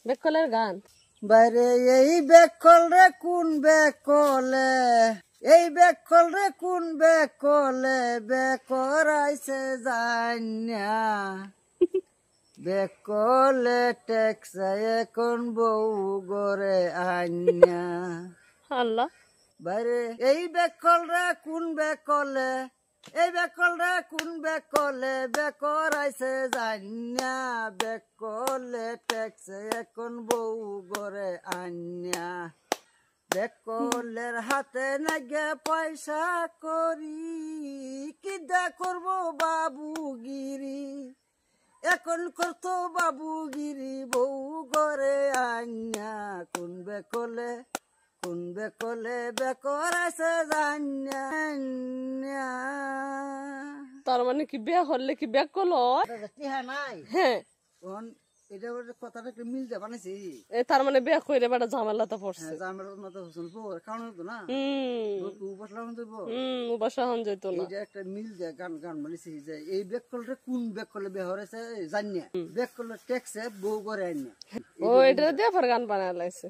বেকলের গান বাইরে এই বেকল রে কোন বেকলে, এই বেকল রে কোন বেকলে বেকরাইছে জান্যা, বেকলে টেক্সে এখন বউ গরে আন্যা। আল্লাহ বাইরে এই বেকল রে কোন বেকলে, এই বেকল রে কোন বেকলে বেকরাইছে জান্যা, বেকলে টেক্সে এখন বউ গরে আন্যা। বেকলের হাতে নাগে পয়সা করি, কিদা করবো বাবুগিরি, এখন করতো বাবুগিরি বউ গরে আন্যা। কোন বেকলে বেকর আছে জান্যা। তার মানে কি বিয়া হলে কি বেকল হ্যাঁ নাই হ্যাঁ এটা কথাটা একটু মিল যা বানাইছি। তার মানে বিয়া কইরে বেটা ঝামেলাতে পড়ছে। জামেলার মতো হোসেন কারণ হতো না বসলাম বাসা হন যেত না। এটা একটা মিল যায় গান গান বানিয়েছি যে এই বেকলটা কোন বেকলে বিয়ে হয়েছে জানিয়া, বেকলে টেক্সে বউ করে আনিয়া। ও এটা দিয়ে ফের গান বানায় লাইছে।